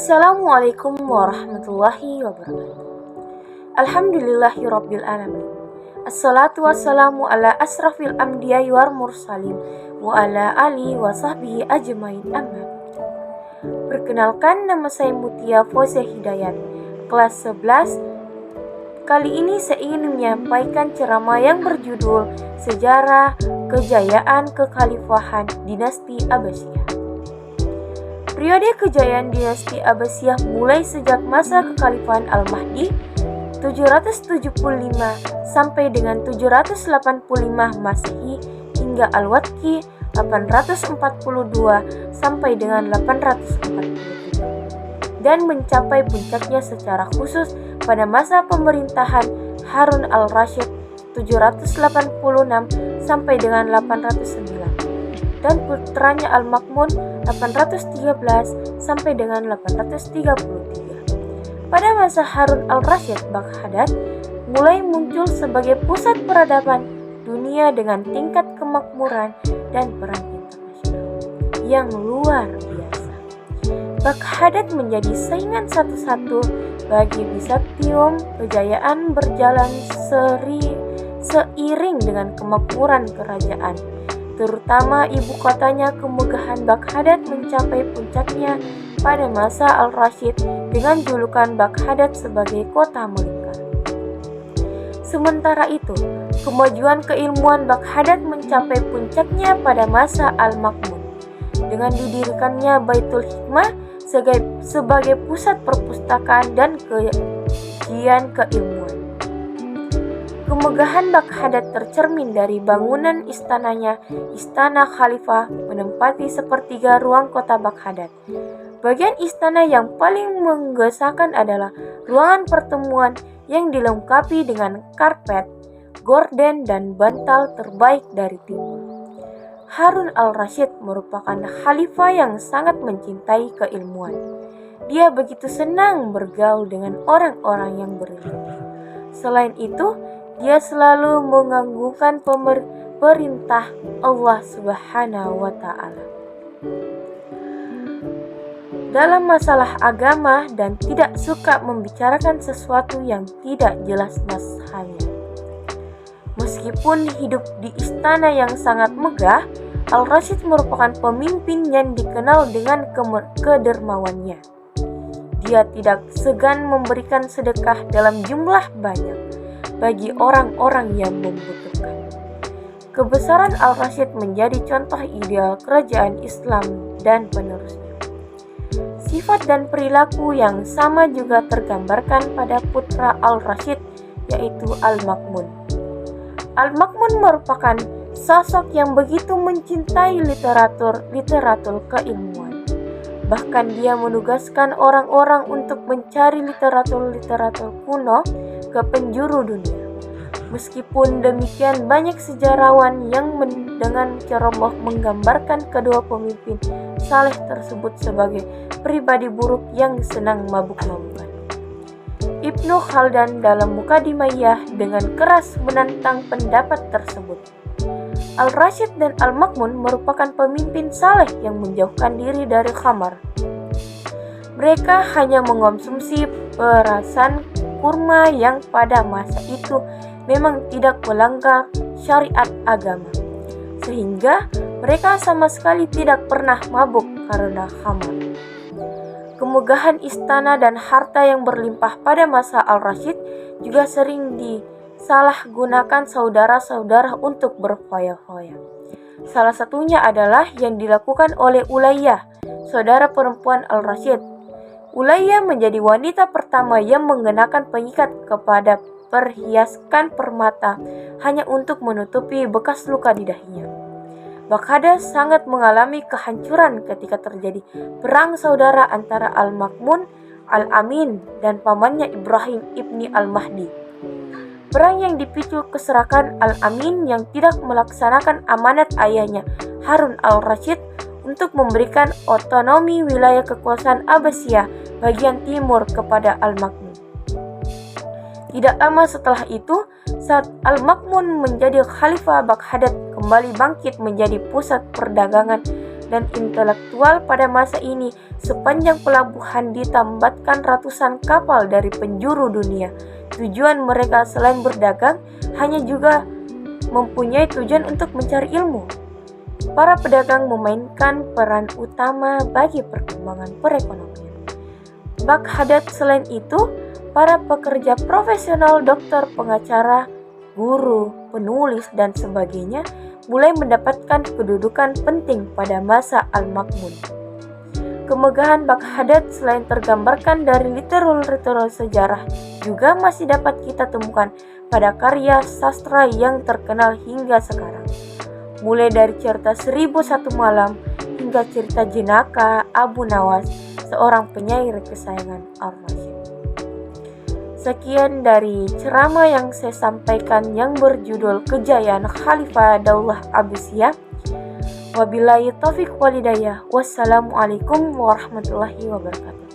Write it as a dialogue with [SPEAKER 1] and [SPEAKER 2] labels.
[SPEAKER 1] Assalamualaikum warahmatullahi wabarakatuh. Alhamdulillahirabbil alamin. Assalatu wassalamu ala asrafil anbiya'i wal mursalin wa ala alihi wa sahbihi ajmain amma. Perkenalkan, nama saya Mutia Fauziah Hidayat, kelas 11. Kali ini saya ingin menyampaikan ceramah yang berjudul Sejarah Kejayaan Kekhalifahan Dinasti Abbasiyah. Periode kejayaan dinasti Abbasiyah mulai sejak masa kekhalifahan Al-Mahdi 775 sampai dengan 785 Masehi hingga Al-Waqi 842 sampai dengan 843 dan mencapai puncaknya secara khusus pada masa pemerintahan Harun al-Rasyid 786 sampai dengan 809 dan putranya Al-Ma'mun 813 sampai dengan 833. Pada masa Harun al-Rasyid, Baghdad mulai muncul sebagai pusat peradaban dunia dengan tingkat kemakmuran dan peran internasional yang luar biasa. Baghdad menjadi saingan satu-satu bagi Bizantium. Kejayaan berjalan seiring dengan kemakmuran kerajaan, terutama ibu kotanya. Kemegahan Baghdad mencapai puncaknya pada masa Al-Rasyid dengan julukan Baghdad sebagai kota melingkar. Sementara itu, kemajuan keilmuan Baghdad mencapai puncaknya pada masa Al-Ma'mun dengan didirikannya Baitul Hikmah sebagai pusat perpustakaan dan kajian keilmuan. Kemegahan Baghdad tercermin dari bangunan istananya. Istana Khalifah menempati sepertiga ruang kota Baghdad. Bagian istana yang paling menggesakan adalah ruangan pertemuan yang dilengkapi dengan karpet, gorden, dan bantal terbaik dari timur. Harun al-Rasyid merupakan khalifah yang sangat mencintai keilmuan. Dia begitu senang bergaul dengan orang-orang yang berilmu. Selain itu, dia selalu menganggungkan perintah Allah Subhanahu wa Ta'ala dalam masalah agama dan tidak suka membicarakan sesuatu yang tidak jelas mazhabnya. Meskipun hidup di istana yang sangat megah, Al-Rasyid merupakan pemimpin yang dikenal dengan kedermawannya. Dia tidak segan memberikan sedekah dalam jumlah banyak bagi orang-orang yang membutuhkan. Kebesaran Al-Rasyid menjadi contoh ideal kerajaan Islam dan penerusnya. Sifat dan perilaku yang sama juga tergambarkan pada putra Al-Rasyid, yaitu Al-Ma'mun. Al-Ma'mun merupakan sosok yang begitu mencintai literatur keilmuan. Bahkan dia menugaskan orang-orang untuk mencari literatur kuno ke penjuru dunia. Meskipun demikian, banyak sejarawan yang dengan ceroboh menggambarkan kedua pemimpin saleh tersebut sebagai pribadi buruk yang senang mabuk-mabukan. Ibnu Khaldan dalam Muqaddimah dengan keras menantang pendapat tersebut. Al-Rasyid dan Al-Ma'mun merupakan pemimpin saleh yang menjauhkan diri dari khamar. Mereka hanya mengonsumsi perasan kurma yang pada masa itu memang tidak melanggar syariat agama, sehingga mereka sama sekali tidak pernah mabuk karena khamar. Kemegahan istana dan harta yang berlimpah pada masa Al-Rasyid juga sering disalahgunakan saudara-saudara untuk berfoya-foya. Salah satunya adalah yang dilakukan oleh Ulayyah, saudara perempuan Al-Rasyid. Ulayyah menjadi wanita pertama yang mengenakan pengikat kepada perhiasan permata hanya untuk menutupi bekas luka di dahinya. Baghdad sangat mengalami kehancuran ketika terjadi perang saudara antara Al-Ma'mun, Al-Amin, dan pamannya Ibrahim ibni Al-Mahdi. Perang yang dipicu keserakan Al-Amin yang tidak melaksanakan amanat ayahnya Harun al-Rasyid untuk memberikan otonomi wilayah kekuasaan Abbasiyah bagian timur kepada Al-Ma'mun. Tidak lama setelah itu, saat Al-Ma'mun menjadi khalifah, Baghdad kembali bangkit menjadi pusat perdagangan dan intelektual pada masa ini. Sepanjang pelabuhan ditambatkan ratusan kapal dari penjuru dunia. Tujuan mereka selain berdagang hanya juga mempunyai tujuan untuk mencari ilmu. Para pedagang memainkan peran utama bagi perkembangan perekonomian. Bak Hadad selain itu, para pekerja profesional, dokter, pengacara, guru, penulis, dan sebagainya mulai mendapatkan kedudukan penting pada masa Al-Ma'mun. Kemegahan Bak Hadad selain tergambarkan dari literatur sejarah juga masih dapat kita temukan pada karya sastra yang terkenal hingga sekarang. Mulai dari cerita 1001 Malam hingga cerita Jenaka Abu Nawas, seorang penyair kesayangan Ar-Rasyid. Sekian dari ceramah yang saya sampaikan yang berjudul Kejayaan Khalifah Daulah Abbasiyah. Wabillahi taufiq walhidayah. Wassalamualaikum warahmatullahi wabarakatuh.